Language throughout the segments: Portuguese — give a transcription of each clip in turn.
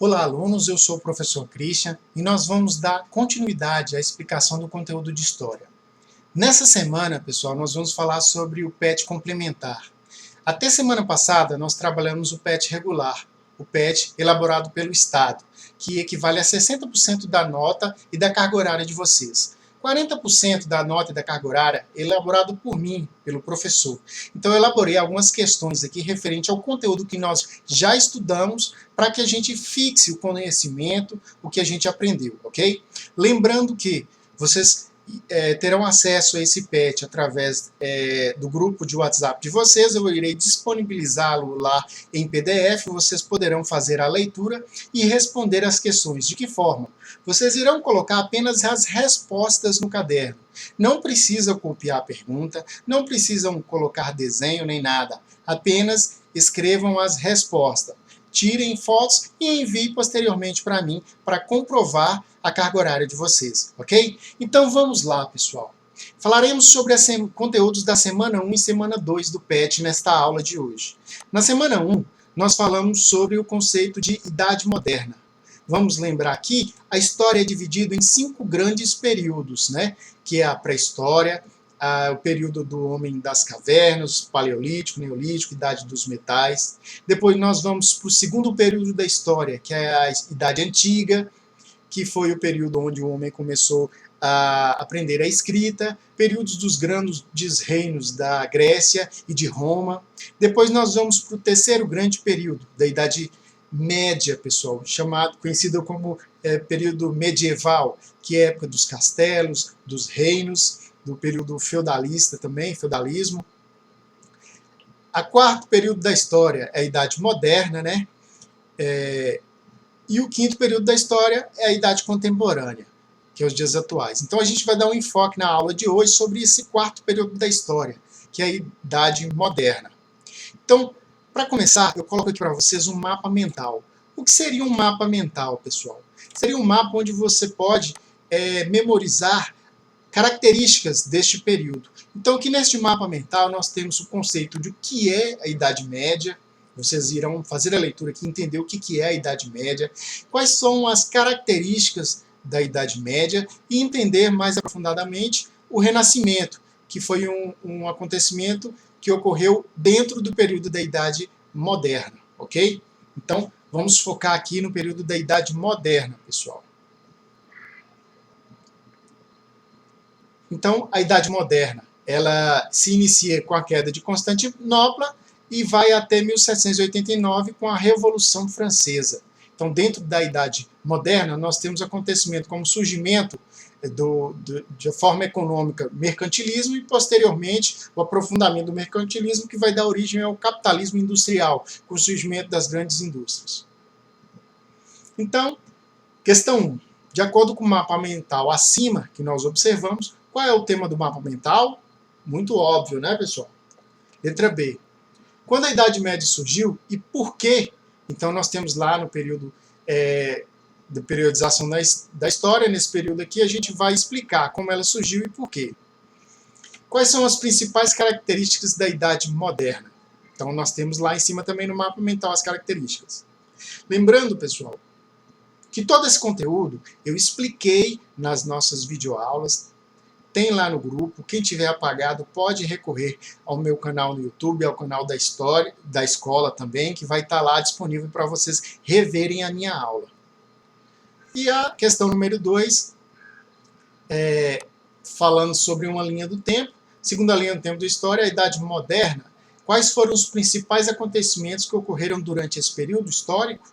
Olá, alunos, eu sou o professor Christian e nós vamos dar continuidade à explicação do conteúdo de História. Nessa semana, pessoal, nós vamos falar sobre o PET complementar. Até semana passada, nós trabalhamos o PET regular, o PET elaborado pelo Estado, que equivale a 60% da nota e da carga horária de vocês. 40% da nota e da carga horária é elaborado por mim, pelo professor. Então eu elaborei algumas questões aqui referente ao conteúdo que nós já estudamos para que a gente fixe o conhecimento, o que a gente aprendeu, ok? Lembrando que vocês terão acesso a esse PET através do grupo de WhatsApp de vocês. Eu irei disponibilizá-lo lá em PDF, vocês poderão fazer a leitura e responder as questões. De que forma? Vocês irão colocar apenas as respostas no caderno. Não precisam copiar a pergunta, não precisam colocar desenho nem nada. Apenas escrevam as respostas. Tirem fotos e enviem posteriormente para mim para comprovar a carga horária de vocês, ok? Então vamos lá, pessoal. Falaremos sobre os conteúdos da semana 1 e semana 2 do PET nesta aula de hoje. Na semana 1, nós falamos sobre o conceito de Idade Moderna. Vamos lembrar aqui, a história é dividida em 5 grandes períodos, né? Que é a pré-história, o período do homem das cavernas, paleolítico, neolítico, idade dos metais. Depois nós vamos para o segundo período da história, que é a Idade Antiga, que foi o período onde o homem começou a aprender a escrita, períodos dos grandes reinos da Grécia e de Roma. Depois nós vamos para o terceiro grande período, da Idade Média, pessoal, conhecido como período medieval, que é a época dos castelos, dos reinos, do período feudalista também, feudalismo. A quarto período da história é a Idade Moderna, né? E o quinto período da história é a Idade Contemporânea, que é os dias atuais. Então a gente vai dar um enfoque na aula de hoje sobre esse quarto período da história, que é a Idade Moderna. Então, para começar, eu coloco aqui para vocês um mapa mental. O que seria um mapa mental, pessoal? Seria um mapa onde você pode memorizar características deste período. Então, aqui neste mapa mental, nós temos o conceito de o que é a Idade Média. Vocês irão fazer a leitura aqui e entender o que é a Idade Média, quais são as características da Idade Média e entender mais aprofundadamente o Renascimento, que foi um acontecimento que ocorreu dentro do período da Idade Moderna, ok? Então, vamos focar aqui no período da Idade Moderna, pessoal. Então, a Idade Moderna, ela se inicia com a queda de Constantinopla e vai até 1789 com a Revolução Francesa. Então, dentro da Idade Moderna, nós temos acontecimento como o surgimento de forma econômica, mercantilismo e, posteriormente, o aprofundamento do mercantilismo, que vai dar origem ao capitalismo industrial, com o surgimento das grandes indústrias. Então, questão 1. De acordo com o mapa mental acima que nós observamos, qual é o tema do mapa mental? Muito óbvio, né, pessoal? Letra B. Quando a Idade Média surgiu e por quê? Então, nós temos lá no período de periodização da história, nesse período aqui, a gente vai explicar como ela surgiu e por quê. Quais são as principais características da Idade Moderna? Então, nós temos lá em cima também no mapa mental as características. Lembrando, pessoal, que todo esse conteúdo eu expliquei nas nossas videoaulas, tem lá no grupo. Quem tiver apagado pode recorrer ao meu canal no YouTube, ao canal da História, da escola também, que vai estar lá disponível para vocês reverem a minha aula. E a questão número 2, falando sobre uma linha do tempo. Segundo a linha do tempo da história, a Idade Moderna, quais foram os principais acontecimentos que ocorreram durante esse período histórico?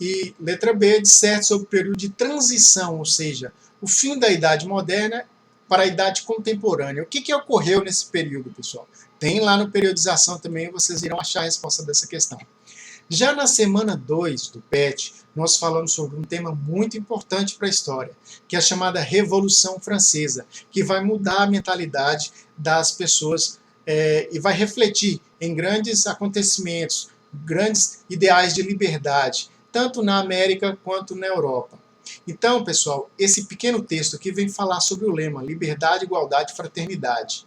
E letra B, disserte sobre o período de transição, ou seja, o fim da Idade Moderna para a Idade Contemporânea. O que ocorreu nesse período, pessoal? Tem lá no Periodização também, vocês irão achar a resposta dessa questão. Já na semana 2 do PET, nós falamos sobre um tema muito importante para a história, que é a chamada Revolução Francesa, que vai mudar a mentalidade das pessoas e vai refletir em grandes acontecimentos, grandes ideais de liberdade, tanto na América quanto na Europa. Então, pessoal, esse pequeno texto aqui vem falar sobre o lema Liberdade, Igualdade e Fraternidade.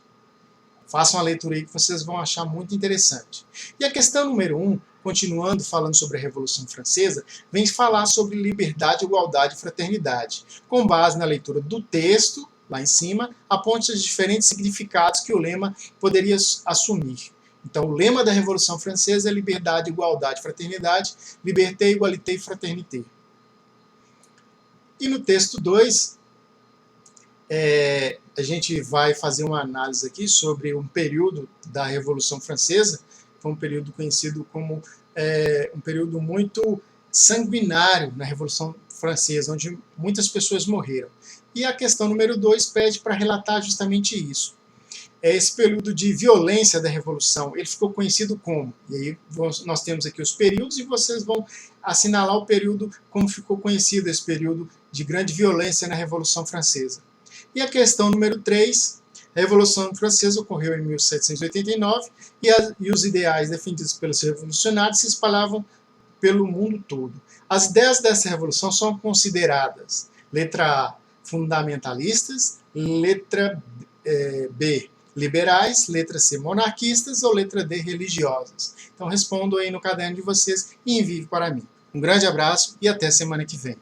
Façam a leitura aí que vocês vão achar muito interessante. E a questão número 1, continuando falando sobre a Revolução Francesa, vem falar sobre liberdade, igualdade e fraternidade, com base na leitura do texto, lá em cima, aponta os diferentes significados que o lema poderia assumir. Então, o lema da Revolução Francesa é liberdade, igualdade, fraternidade, liberté, égalité e fraternité. E no texto 2, a gente vai fazer uma análise aqui sobre um período da Revolução Francesa, foi um período conhecido como um período muito sanguinário na Revolução Francesa, onde muitas pessoas morreram. E a questão número 2 pede para relatar justamente isso. Esse período de violência da Revolução, ele ficou conhecido como? E aí nós temos aqui os períodos e vocês vão assinalar o período como ficou conhecido esse período de grande violência na Revolução Francesa. E a questão número 3, a Revolução Francesa ocorreu em 1789 e os ideais defendidos pelos revolucionários se espalhavam pelo mundo todo. As ideias dessa revolução são consideradas, letra A, fundamentalistas, letra B, liberais, letra C, monarquistas ou letra D, religiosas. Então respondam aí no caderno de vocês e enviem para mim. Um grande abraço e até semana que vem.